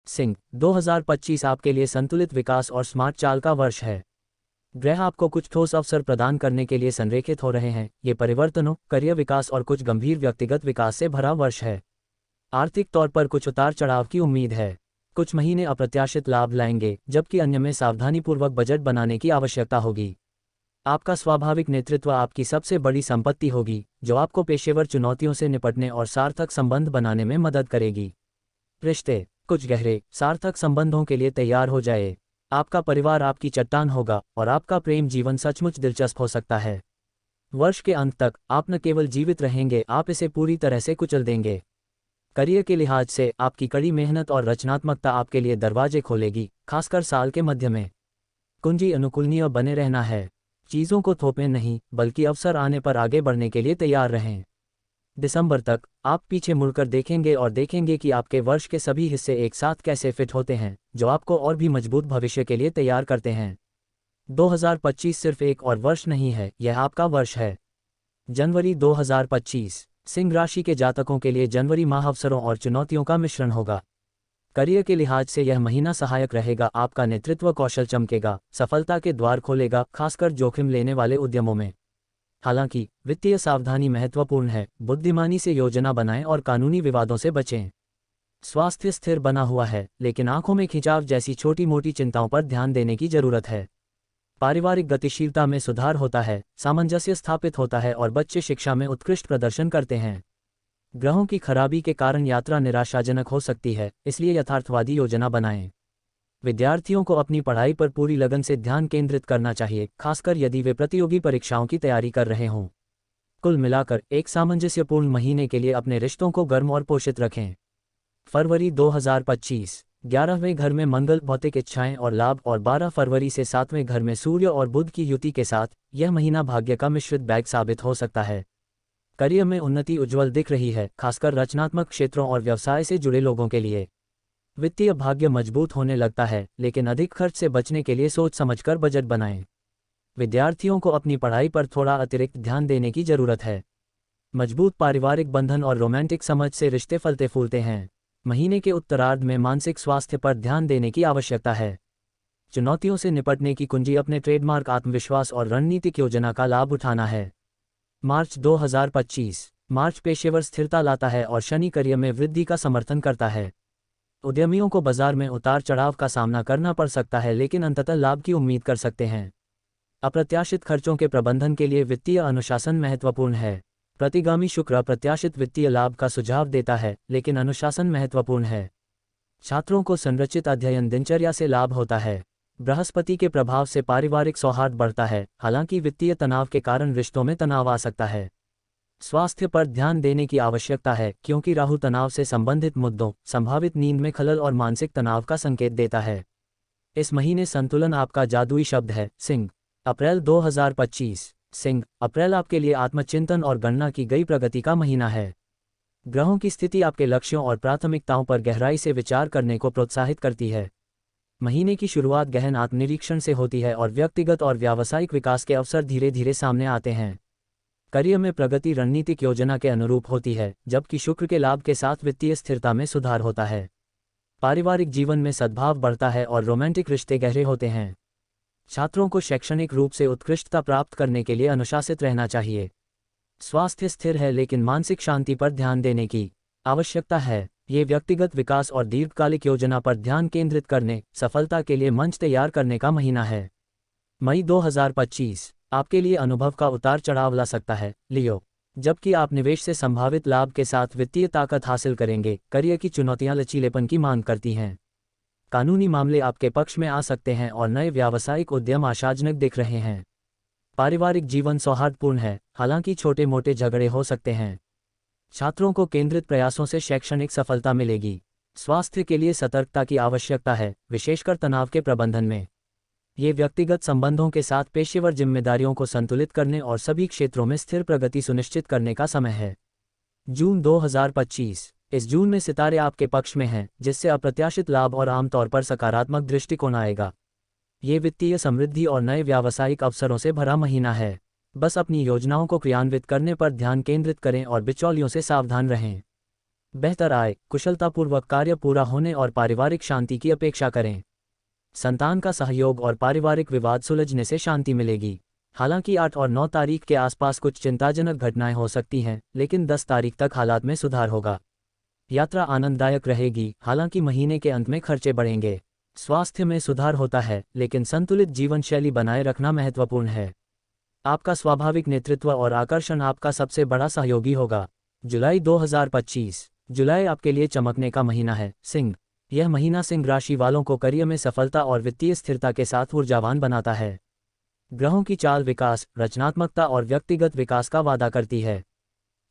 सिंह, 2025 आपके लिए संतुलित विकास और स्मार्ट चाल का वर्ष है। ग्रह आपको कुछ ठोस अवसर प्रदान करने के लिए संरेखित हो रहे हैं। ये परिवर्तनों, करियर विकास और कुछ गंभीर व्यक्तिगत विकास से भरा वर्ष है। आर्थिक तौर पर कुछ उतार चढ़ाव की उम्मीद है। कुछ महीने अप्रत्याशित लाभ लाएंगे, जबकि अन्य में सावधानीपूर्वक बजट बनाने की आवश्यकता होगी। आपका स्वाभाविक नेतृत्व आपकी सबसे बड़ी संपत्ति होगी, जो आपको पेशेवर चुनौतियों से निपटने और सार्थक संबंध बनाने में मदद करेगी। रिश्ते, कुछ गहरे, सार्थक संबंधों के लिए तैयार हो जाए। आपका परिवार आपकी चट्टान होगा और आपका प्रेम जीवन सचमुच दिलचस्प हो सकता है। वर्ष के अंत तक आप न केवल जीवित रहेंगे, आप इसे पूरी तरह से कुचल देंगे। करियर के लिहाज से आपकी कड़ी मेहनत और रचनात्मकता आपके लिए दरवाजे खोलेगी, खासकर साल के मध्य में। कुंजी अनुकूलनीय बने रहना है। चीज़ों को थोपें नहीं, बल्कि अवसर आने पर आगे बढ़ने के लिए तैयार रहें। दिसंबर तक आप पीछे मुड़कर देखेंगे और देखेंगे कि आपके वर्ष के सभी हिस्से एक साथ कैसे फिट होते हैं, जो आपको और भी मजबूत भविष्य के लिए तैयार करते हैं। 2025 सिर्फ एक और वर्ष नहीं है, यह आपका वर्ष है। जनवरी 2025, सिंह राशि के जातकों के लिए जनवरी माह अवसरों और चुनौतियों का मिश्रण होगा। करियर के लिहाज से यह महीना सहायक रहेगा। आपका नेतृत्व कौशल चमकेगा, सफलता के द्वार खोलेगा, खासकर जोखिम लेने वाले उद्यमों में। हालांकि वित्तीय सावधानी महत्वपूर्ण है। बुद्धिमानी से योजना बनाएं और कानूनी विवादों से बचें। स्वास्थ्य स्थिर बना हुआ है, लेकिन आंखों में खिंचाव जैसी छोटी मोटी चिंताओं पर ध्यान देने की जरूरत है। पारिवारिक गतिशीलता में सुधार होता है, सामंजस्य स्थापित होता है और बच्चे शिक्षा में उत्कृष्ट प्रदर्शन करते हैं। ग्रहों की खराबी के कारण यात्रा निराशाजनक हो सकती है, इसलिए यथार्थवादी योजना बनाएं। विद्यार्थियों को अपनी पढ़ाई पर पूरी लगन से ध्यान केंद्रित करना चाहिए, खासकर यदि वे प्रतियोगी परीक्षाओं की तैयारी कर रहे हों। कुल मिलाकर एक सामंजस्यपूर्ण महीने के लिए अपने रिश्तों को गर्म और पोषित रखें। फरवरी 2025, 11वें घर में मंगल, भौतिक इच्छाएं और लाभ, और 12 फरवरी से 7वें घर में सूर्य और बुध की युति के साथ यह महीना भाग्य का मिश्रित बैग साबित हो सकता है। करियर में उन्नति उज्ज्वल दिख रही है, खासकर रचनात्मक क्षेत्रों और व्यवसाय से जुड़े लोगों के लिए। वित्तीय भाग्य मजबूत होने लगता है, लेकिन अधिक खर्च से बचने के लिए सोच समझकर बजट बनाएं। विद्यार्थियों को अपनी पढ़ाई पर थोड़ा अतिरिक्त ध्यान देने की जरूरत है। मजबूत पारिवारिक बंधन और रोमांटिक समझ से रिश्ते फलते फूलते हैं। महीने के उत्तरार्ध में मानसिक स्वास्थ्य पर ध्यान देने की आवश्यकता है। चुनौतियों से निपटने की कुंजी अपने ट्रेडमार्क आत्मविश्वास और रणनीतिक योजना का लाभ उठाना है। मार्च 2025, मार्च पेशेवर स्थिरता लाता है और शनि करियर में वृद्धि का समर्थन करता है। उद्यमियों को बाजार में उतार चढ़ाव का सामना करना पड़ सकता है, लेकिन अंततः लाभ की उम्मीद कर सकते हैं। अप्रत्याशित खर्चों के प्रबंधन के लिए वित्तीय अनुशासन महत्वपूर्ण है। प्रतिगामी शुक्र अप्रत्याशित वित्तीय लाभ का सुझाव देता है, लेकिन अनुशासन महत्वपूर्ण है। छात्रों को संरचित अध्ययन दिनचर्या से लाभ होता है। बृहस्पति के प्रभाव से पारिवारिक सौहार्द बढ़ता है, हालांकि वित्तीय तनाव के कारण रिश्तों में तनाव आ सकता है। स्वास्थ्य पर ध्यान देने की आवश्यकता है, क्योंकि राहु तनाव से संबंधित मुद्दों, संभावित नींद में खलल और मानसिक तनाव का संकेत देता है। इस महीने संतुलन आपका जादुई शब्द है। सिंह, अप्रैल 2025, सिंह, अप्रैल आपके लिए आत्मचिंतन और गणना की गई प्रगति का महीना है। ग्रहों की स्थिति आपके लक्ष्यों और प्राथमिकताओं पर गहराई से विचार करने को प्रोत्साहित करती है। महीने की शुरुआत गहन आत्मनिरीक्षण से होती है और व्यक्तिगत और व्यावसायिक विकास के अवसर धीरे धीरे सामने आते हैं। करियर में प्रगति रणनीतिक योजना के अनुरूप होती है, जबकि शुक्र के लाभ के साथ वित्तीय स्थिरता में सुधार होता है। पारिवारिक जीवन में सद्भाव बढ़ता है और रोमांटिक रिश्ते गहरे होते हैं। छात्रों को शैक्षणिक रूप से उत्कृष्टता प्राप्त करने के लिए अनुशासित रहना चाहिए। स्वास्थ्य स्थिर है, लेकिन मानसिक शांति पर ध्यान देने की आवश्यकता है। ये व्यक्तिगत विकास और दीर्घकालिक योजना पर ध्यान केंद्रित करने, सफलता के लिए मंच तैयार करने का महीना है। मई 2025 आपके लिए अनुभव का उतार चढ़ाव ला सकता है, लियो। जबकि आप निवेश से संभावित लाभ के साथ वित्तीय ताकत हासिल करेंगे, करियर की चुनौतियां लचीलेपन की मांग करती हैं। कानूनी मामले आपके पक्ष में आ सकते हैं और नए व्यावसायिक उद्यम आशाजनक दिख रहे हैं। पारिवारिक जीवन सौहार्दपूर्ण है, हालांकि छोटे मोटे झगड़े हो सकते हैं। छात्रों को केंद्रित प्रयासों से शैक्षणिक सफलता मिलेगी। स्वास्थ्य के लिए सतर्कता की आवश्यकता है, विशेषकर तनाव के प्रबंधन में। ये व्यक्तिगत संबंधों के साथ पेशेवर जिम्मेदारियों को संतुलित करने और सभी क्षेत्रों में स्थिर प्रगति सुनिश्चित करने का समय है। जून 2025, इस जून में सितारे आपके पक्ष में हैं, जिससे अप्रत्याशित लाभ और आमतौर पर सकारात्मक दृष्टिकोण आएगा। ये वित्तीय समृद्धि और नए व्यावसायिक अवसरों से भरा महीना है। बस अपनी योजनाओं को क्रियान्वित करने पर ध्यान केंद्रित करें और बिचौलियों से सावधान रहें। बेहतर आय, कुशलतापूर्वक कार्य पूरा होने और पारिवारिक शांति की अपेक्षा करें। संतान का सहयोग और पारिवारिक विवाद सुलझने से शांति मिलेगी। हालांकि 8 और 9 तारीख के आसपास कुछ चिंताजनक घटनाएं हो सकती हैं, लेकिन 10 तारीख तक हालात में सुधार होगा। यात्रा आनंददायक रहेगी, हालांकि महीने के अंत में खर्चे बढ़ेंगे। स्वास्थ्य में सुधार होता है, लेकिन संतुलित जीवन शैली बनाए रखना महत्वपूर्ण है। आपका स्वाभाविक नेतृत्व और आकर्षण आपका सबसे बड़ा सहयोगी होगा। जुलाई 2025। जुलाई आपके लिए चमकने का महीना है, सिंह। यह महीना सिंह राशि वालों को करियर में सफलता और वित्तीय स्थिरता के साथ ऊर्जावान बनाता है। ग्रहों की चाल विकास, रचनात्मकता और व्यक्तिगत विकास का वादा करती है।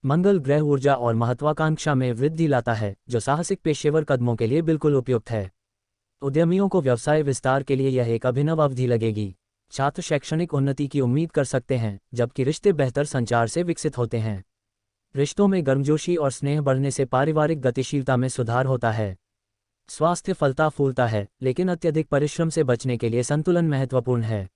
मंगल ग्रह ऊर्जा और महत्वाकांक्षा में वृद्धि लाता है, जो साहसिक पेशेवर कदमों के लिए बिल्कुल उपयुक्त है। उद्यमियों को व्यवसाय विस्तार के लिए यह एक अभिनव अवधि लगेगी। छात्र शैक्षणिक उन्नति की उम्मीद कर सकते हैं, जबकि रिश्ते बेहतर संचार से विकसित होते हैं। रिश्तों में गर्मजोशी और स्नेह बढ़ने से पारिवारिक गतिशीलता में सुधार होता है। स्वास्थ्य फलता फूलता है, लेकिन अत्यधिक परिश्रम से बचने के लिए संतुलन महत्वपूर्ण है।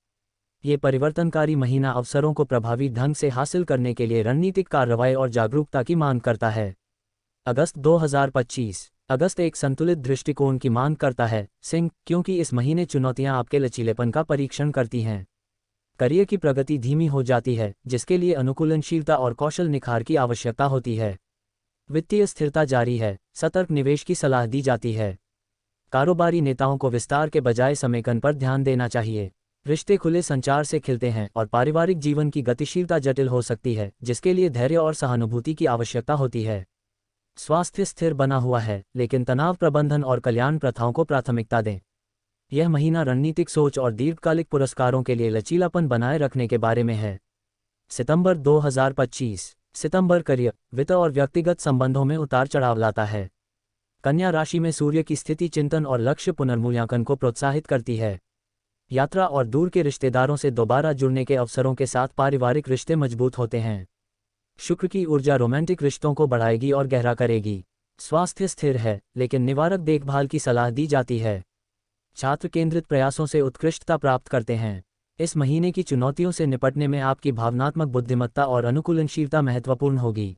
ये परिवर्तनकारी महीना अवसरों को प्रभावी ढंग से हासिल करने के लिए रणनीतिक कार्रवाई और जागरूकता की मांग करता है। अगस्त 2025। अगस्त एक संतुलित दृष्टिकोण की मांग करता है, सिंह, क्योंकि इस महीने चुनौतियां आपके लचीलेपन का परीक्षण करती हैं। करियर की प्रगति धीमी हो जाती है, जिसके लिए अनुकूलनशीलता और कौशल निखार की आवश्यकता होती है। वित्तीय स्थिरता जारी है, सतर्क निवेश की सलाह दी जाती है। कारोबारी नेताओं को विस्तार के बजाय समेकन पर ध्यान देना चाहिए। रिश्ते खुले संचार से खिलते हैं और पारिवारिक जीवन की गतिशीलता जटिल हो सकती है, जिसके लिए धैर्य और सहानुभूति की आवश्यकता होती है। स्वास्थ्य स्थिर बना हुआ है, लेकिन तनाव प्रबंधन और कल्याण प्रथाओं को प्राथमिकता दें। यह महीना रणनीतिक सोच और दीर्घकालिक पुरस्कारों के लिए लचीलापन बनाए रखने के बारे में है। सितंबर 2025। सितंबर करियर, वित्त और व्यक्तिगत संबंधों में उतार चढ़ाव लाता है। कन्या राशि में सूर्य की स्थिति चिंतन और लक्ष्य पुनर्मूल्यांकन को प्रोत्साहित करती है। यात्रा और दूर के रिश्तेदारों से दोबारा जुड़ने के अवसरों के साथ पारिवारिक रिश्ते मजबूत होते हैं। शुक्र की ऊर्जा रोमांटिक रिश्तों को बढ़ाएगी और गहरा करेगी। स्वास्थ्य स्थिर है, लेकिन निवारक देखभाल की सलाह दी जाती है। छात्र केंद्रित प्रयासों से उत्कृष्टता प्राप्त करते हैं। इस महीने की चुनौतियों से निपटने में आपकी भावनात्मक बुद्धिमत्ता और अनुकूलनशीलता महत्वपूर्ण होगी।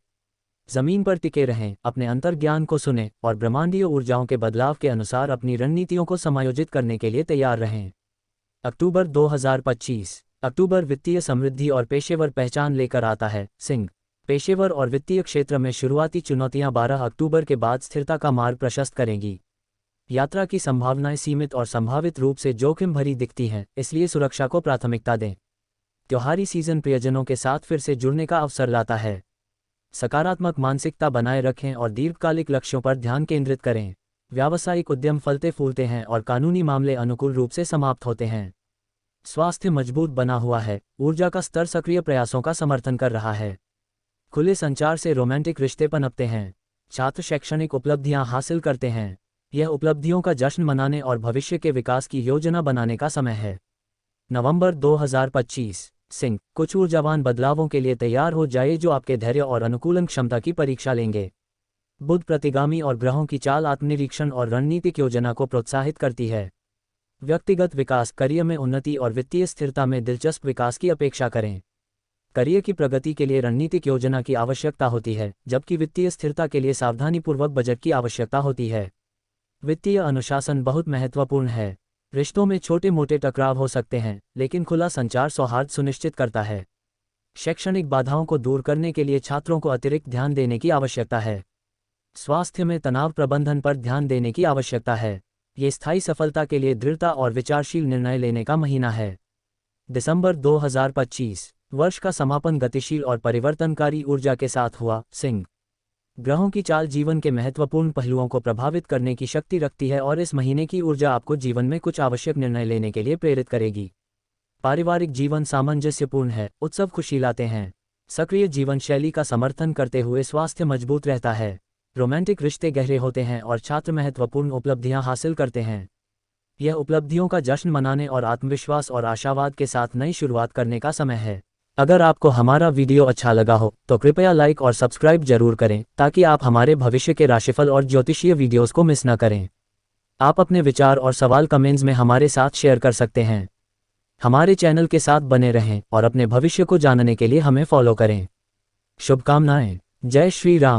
जमीन पर टिके रहें, अपने अंतर्ज्ञान को सुनें और ब्रह्मांडीय ऊर्जाओं के बदलाव के अनुसार अपनी रणनीतियों को समायोजित करने के लिए तैयार रहें। अक्टूबर 2025। अक्टूबर वित्तीय समृद्धि और पेशेवर पहचान लेकर आता है, सिंह। पेशेवर और वित्तीय क्षेत्र में शुरुआती चुनौतियां 12 अक्टूबर के बाद स्थिरता का मार्ग प्रशस्त करेंगी। यात्रा की संभावनाएं सीमित और संभावित रूप से जोखिम भरी दिखती हैं, इसलिए सुरक्षा को प्राथमिकता दें। त्योहारी सीजन प्रियजनों के साथ फिर से जुड़ने का अवसर लाता है। सकारात्मक मानसिकता बनाए रखें और दीर्घकालिक लक्ष्यों पर ध्यान केंद्रित करें। व्यावसायिक उद्यम फलते फूलते हैं और कानूनी मामले अनुकूल रूप से समाप्त होते हैं। स्वास्थ्य मजबूत बना हुआ है, ऊर्जा का स्तर सक्रिय प्रयासों का समर्थन कर रहा है। खुले संचार से रोमांटिक रिश्ते पनपते हैं। छात्र शैक्षणिक उपलब्धियां हासिल करते हैं। यह उपलब्धियों का जश्न मनाने और भविष्य के विकास की योजना बनाने का समय है। नवंबर 2025। सिंह, कुछ ऊर्जावान बदलावों के लिए तैयार हो जाए जो आपके धैर्य और अनुकूलन क्षमता की परीक्षा लेंगे। बुध प्रतिगामी और ग्रहों की चाल आत्मनिरीक्षण और रणनीतिक योजना को प्रोत्साहित करती है। व्यक्तिगत विकास, करियर में उन्नति और वित्तीय स्थिरता में दिलचस्प विकास की अपेक्षा करें। करियर की प्रगति के लिए रणनीतिक योजना की आवश्यकता होती है, जबकि वित्तीय स्थिरता के लिए सावधानीपूर्वक बजट की आवश्यकता होती है। वित्तीय अनुशासन बहुत महत्वपूर्ण है। रिश्तों में छोटे मोटे टकराव हो सकते हैं, लेकिन खुला संचार सौहार्द सुनिश्चित करता है। शैक्षणिक बाधाओं को दूर करने के लिए छात्रों को अतिरिक्त ध्यान देने की आवश्यकता है। स्वास्थ्य में तनाव प्रबंधन पर ध्यान देने की आवश्यकता है। ये स्थायी सफलता के लिए दृढ़ता और विचारशील निर्णय लेने का महीना है। दिसंबर 2025। वर्ष का समापन गतिशील और परिवर्तनकारी ऊर्जा के साथ हुआ, सिंह। ग्रहों की चाल जीवन के महत्वपूर्ण पहलुओं को प्रभावित करने की शक्ति रखती है और इस महीने की ऊर्जा आपको जीवन में कुछ आवश्यक निर्णय लेने के लिए प्रेरित करेगी। पारिवारिक जीवन सामंजस्यपूर्ण है, उत्सव खुशी लाते हैं। सक्रिय जीवन शैली का समर्थन करते हुए स्वास्थ्य मजबूत रहता है। रोमांटिक रिश्ते गहरे होते हैं और छात्र महत्वपूर्ण उपलब्धियां हासिल करते हैं। यह उपलब्धियों का जश्न मनाने और आत्मविश्वास और आशावाद के साथ नई शुरुआत करने का समय है। अगर आपको हमारा वीडियो अच्छा लगा हो तो कृपया लाइक और सब्सक्राइब जरूर करें, ताकि आप हमारे भविष्य के राशिफल और ज्योतिषीय वीडियोस को मिस न करें। आप अपने विचार और सवाल कमेंट्स में हमारे साथ शेयर कर सकते हैं। हमारे चैनल के साथ बने रहें और अपने भविष्य को जानने के लिए हमें फॉलो करें। शुभकामनाएं। जय श्री राम।